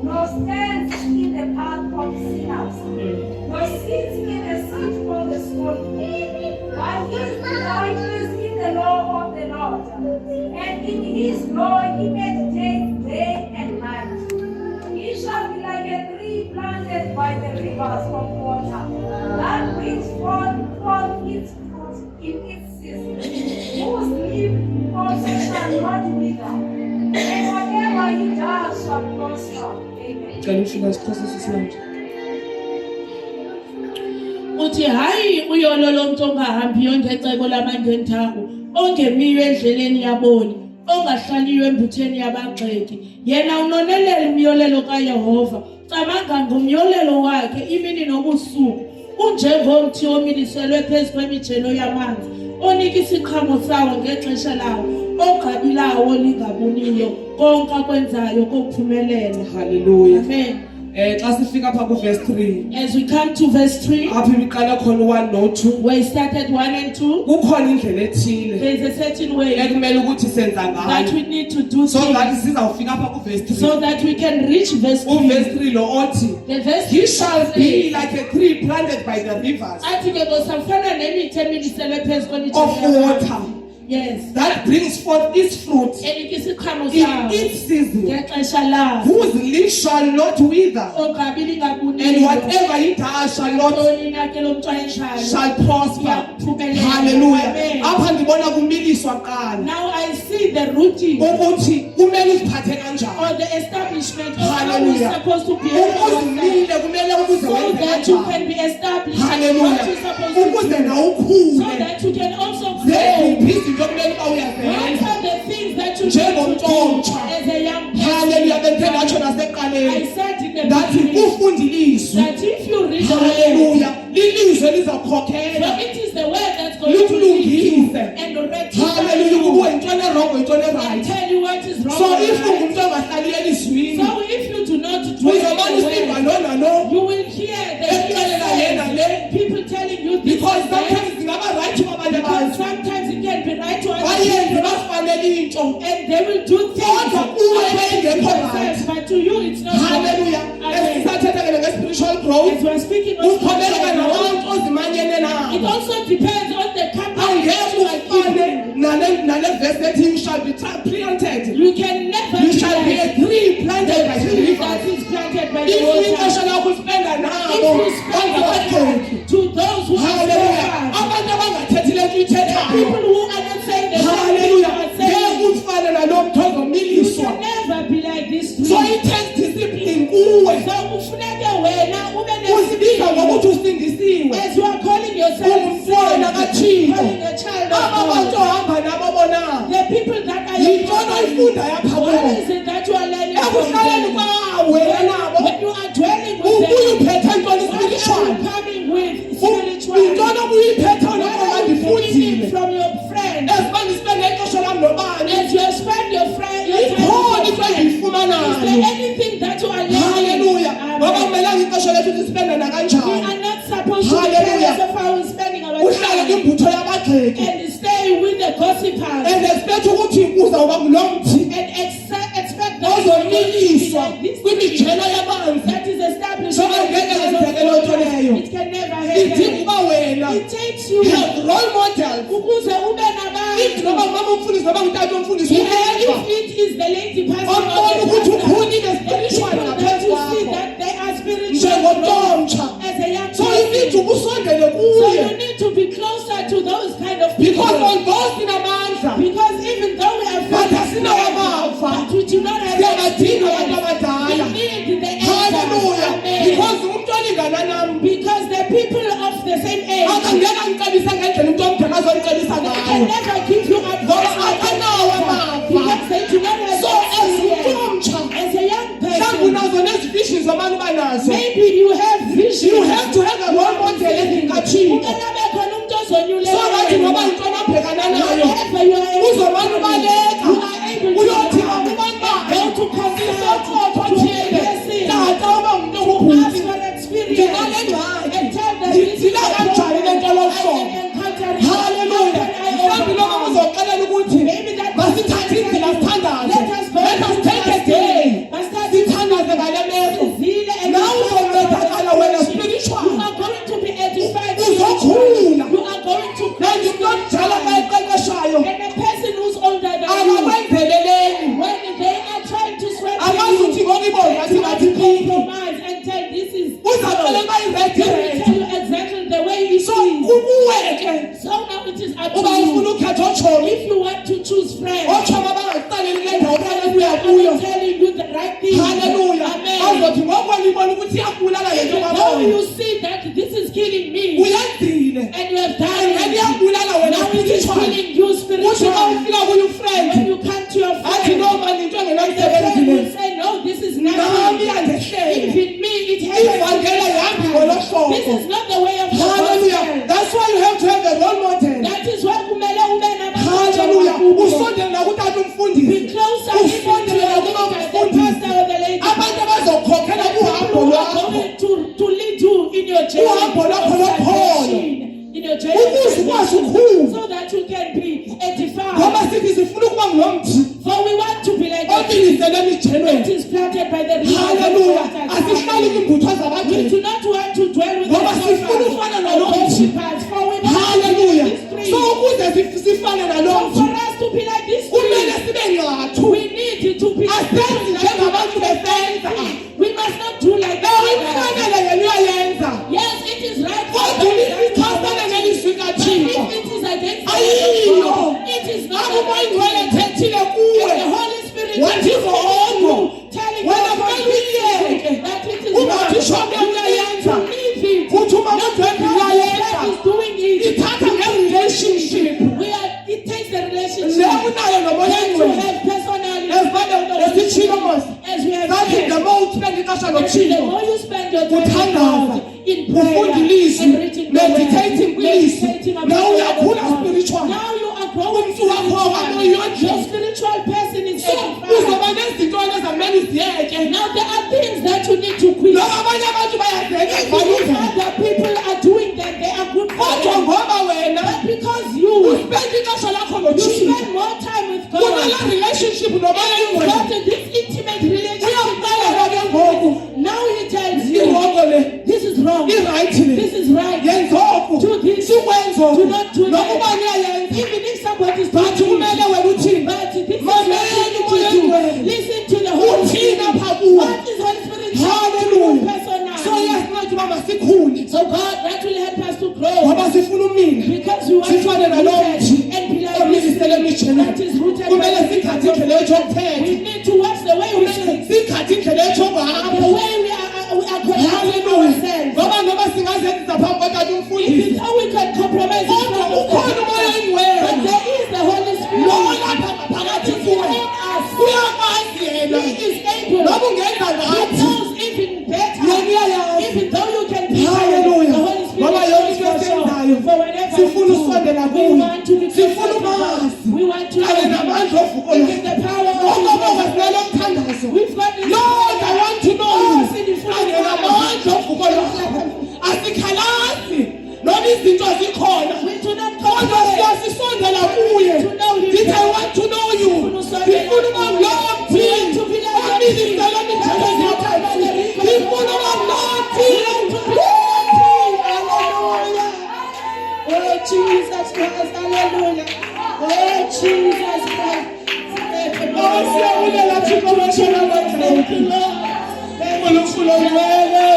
nor stands in the path of sinners, nor sits in the seat of the scornful, but his delight is in the law of the Lord, and in his law he meditates day and night. He shall be like a tree planted by the rivers of water, that brings forth its fruit in its season, whose leaf also shall not wither, and whatever he does shall prosper. Uthi hayi uyololo umuntu ongahambiyo ngecebo lamangentako ongemiyo endleleni yaboni ongahlaliyo embutheni yabagxeki yena unonelela umyolelo kaYehova cabanga ngomyolelo wakhe imini nobusuku unjengomthi omiliselwe phezu kwemijelo yamanzi onika isiqhamo sawo ngexesha lawo ongabilawo lingabuniyo konke akwenzayo kokuphumelela. Hallelujah. Amen. Xa sifika apha ku verse 3. As we come to verse 3, apha ibiqala khona 1 no 2. where we started 1 and 2, kukhona indlela ethile there is a certain way ekumele ukuthi senza that ngayo we need to do so that things sizawufika apha ku verse 3. so that we can reach verse 3. Verse 3 lo othi The verse he shall be says, like a tree planted by the rivers athi ke bosafana nemithi emiliselwe phezu of kwemijelo water yes that brings forth its fruit enika isiqhamo in sawo its season, ngexesha lawo whose leaf shall not wither, ongabi lingabuniyo and whatever he does shall not onina ke lo mntu ayenzayo shall prosper. Iyaphumelela. Hallelujah. Amen. Apha ndibona kumiliswa kuqala Now I see the routine ukuthi kumele uziphathe kanjani. or the establishment of how Hallelujah. you're supposed to be Ukuzimile kumele ukuze so wenze that you kanjani. can be established what Hallelujah. you're supposed to Ukuze do nawe so ukhule. that you can also Ziphi grow. izinto kumele uba What uyazenza. are the things that you need Njengomntu to do omtsha. as a young Hallelujah. Bendike person? ndatsho I nasekuqaleni said in the that beginning ufundiliswe. that if you read the word, Hallelujah. Lilizwe so lizakhokhela. it is the word that's going to lead you Likulungise. and rectify Hallelujah. you Kubuwe intwana wrong intwana and right. tell you what is wrong So and if right. ungumuntu ongahlali elizwini So if you do not dwell uzobona in the usiva word, lo nalo you will hear the ekuxelela yena le people telling you this because is bad, sometimes zingaba right kwabantu because abantu sometimes it can be right to other bayenze people bafanele into and they will do things kodwa kuwe according to engekho themselves, right. but to you it's not Hallelujah. right. Amen. Esisathetha ke nge-spiritual growth As we are speaking of ukholeleka spiritual growth, nabantu ozimanyene it nabo also depends on the company angeke that you are ufane keeping. nale verse ethi you shall be planted, You can never you be shall be a like tree planted by the the tree that rivers. is planted by the If water. ixesha lakho uspenda nabo If you spend your bangabagxeki. time to those who are Hallelujah. suffered, Abantu abangathethi le nto uyithethayo. people who are not saying the same thing you Hallelujah. are Ngeke saying, ufane nalo mntu you ozomiliswa. can never be like this So tree. it takes discipline kuwe. So kufuneke wena ube Uzibiza ngokuthi ne-discipline. usindisiwe. As you are calling yourself Ungumfana saved, kaThixo. calling a child Aba of bantu God, ohamba nabo bona. the people that are your Yintoni company, oyifundayo apha what kubo? is it that you are learning from Ekuhlaleni them? kwawe wena nabo. When you are dwelling with Ubuye them, uphethe ntoni what are spiritual? you coming with Yintoni spiritually? obuyiphethe What noko are you ngandifundile? taking from your friend? Esiba ndisibene ixesha lam nobani. As you have spent your time Ikhona with into your friend, endiyifumanayo. is there anything that you are learning? Hallelujah. Ngoba Amen. kumelanga ixesha lethu sisipende We nakanjani. are not supposed to be Hallelujah. careless of how we're spending our Uhlale time kwimbutho yabagxeki. and stay with the gossipers And expect ukuthi uzawuba ngulo mthi and expect that ozomiliswa this kwimijelo yamanzi. that is established. So angeke yenzeke loo nto leyo. It can never Idinga happen. uba wena It takes you have role models. ukuze ube If noba nabantu. umama umfundisi noba utata umfundisi uheva If it is the lady pastor ombona or the ukuthi pastor, ukhulile the spiritual people that ngaphezu you see kwakho that they are spiritual njengomntomtsha. as a young So you need to person. usondele So kuye you need to be closer to those kind of people. because although sinamandla Because even though we are but filled asinawo with amava. but we do not have Siyabadinga abantu experience. abadala. We need the Hallelujah. elders. Amen. Because umuntu olingana nam Because the people of the same age akangeke andicebise ngendlela umuntu omdala azonicebisa can ngayo. never give you advice Ngoba akanawo amava. because they do not have So as umuntu experience. omtsha As a young mhlawumbi person, unazo nezifishi zamani banazo. maybe you have vision. You have to have a role model endingathini. Kumele khona umuntu So nathi ozonyulela ngoba yintwana abhekana nayo whenever you are able uzomane ubaleka you are able to uyothi go akubantu bakhe to consult Isokotho to a thile. person Tata up uba to you. ufuna ukhetha otshomi If you want to choose friends, otshomi abangakuxeleli le ndawo fanele friends uya that kuyo are telling you the right thing. haleluya Amen. bazothi ngoko libona ukuthi iyabulala le nto Even though babona you see that this is killing me, uyenzile and you have done and it, iyabulala wena now it is spiritual killing you uthi xa spiritually. ufika kuyo ufriend When you come to your athi friend, no mani into the engenamsebenzi friend le will say, no, this is nami nothing. iyandehlele Even me, it happens. ivangela yambi ngolo This hlobo is not the way of the haleluya gospel. that's why you have to have a role model That is why kumele ube haleluya nabantu usondele nakutata be umfundisi closer even to usondele the nakuba leader, the umfundisi pastor or the lady. abantu abazokhokhela uhambo People who are lwakho going to lead you in your journey Uhambo lwakho of lokholo. salvation, in your journey of ukuze ukwazi salvation, ukukhula so that you can be ngoba edified. sithi sifuna ukuba ngulomthi For we want to be like a tree obilisele that emijenweni is planted by the river. haleluya asihlali kwimbutho We zabagqili do not want to dwell with Ngoba the sifuna ufana nalo mthi. worshippers, for we want haleluya to be this so tree. ukuze sifane nalo So mthi for us to be like this kumele tree, sibe ngathu we need to be asenzi njengabantu besenza We must not do like ewe that. imfanele yena uyayenza Yes, it is right. kodwa ibisichasene nelizwi But kathixo if it is against the Ayilo. will of God, it is not akuba the ingcwele right thing. ethethile And kuwe the Holy Spirit Wathi is telling zonke. you, telling Wena you kumele uyiyeke. that it is Ungathi right. shonke uyayenza. To leave it. Uthi uma Not kudwebe because the uyayenza. friend is doing it. ithatha nge-relationship It takes the relationship le unayo nomoya that you engcwele have personally. esitshilo mos As we have sathi said, the more uspenda ixesha the nothixo more you spend your time with uthandaza God in prayer ufunda and ilizwi reading the word, meditating kwilizwi meditating upon nawe the word of uyakhula God. spiritual Now you are growing Umntu wakho spiritually. awuyondle. Your spiritual person is so edified. uzoba nezinto ezakumele uziyeke Now there are things that you need to quit. noba abanye abantu bayazenza If balungile other people are doing that, they are good for kodwa them. ngoba wena But because you uspenda ixesha lakho spend nothixo more time with kunala God, relationship nomoya you've engcwele got this intimate relationship. uyakuxelela ke ngoku Now he tells you, irongo le this is wrong. irayithi le This is right. yenzoku Do this. sikwenzoku Do not do that. nokuba niyayenza Even if somebody is but doing kumele it, wena uthini but this is Mamela what umoya you need to engcwele. do. Listen to the Holy Spirit. Uthini apha kuwe? What is Holy Spirit saying to you Hallelujah. personally? so yasinceda uba masikhule So God, that will help us to grow. ngoba sifuna umina Because we want to be sifane nalo rooted mthi and be like omilisele this emijeneni that is rooted by kumele the sigathe Spirit of indlela yethu God. yokuthetha We need to watch the way we kumele speak, sigathe indlela yethu the yokuhamba way we are conducting haleluya ourselves. ngoba noba singazenzisa phambi kwetata If umfundisi it's how we can compromise in kodwa front of ukhona umoya God. But engcwele there is the Holy Spirit lo that lapha ngaphakathi is kuwe in us. uyakwazi yena He is able. noba ungenza He ngathi knows even better. yena uyayazi Even though you can be Hallelujah. the Holy Spirit Ngoba knows yonke into for sure. esiyenzayo, For whatever sifuna we do, usondela we kuye. want to be Sifuna closer to God. umazi. We want to kanye know namandla ovuko Him. Even the power of ngoba His sinalo word. mthandazo We've got this Lord, I want to know you. Oh, see the full Kanye power. namandla ovuko lwakho asikhalazi noma izinto zikhona We do not kodwa compare. siyasisondela kuye To know Him. Dithi, I want to know you ngifuna uba ngulomthi omilisele emithelweni yakho ngifuna uba ngulomthi Oh Jesus Christ, hallelujah. Oh Jesus Christ. Oh, siyabulela Thixo wethu Thank you, Lord. uNkulunkulu ongcwele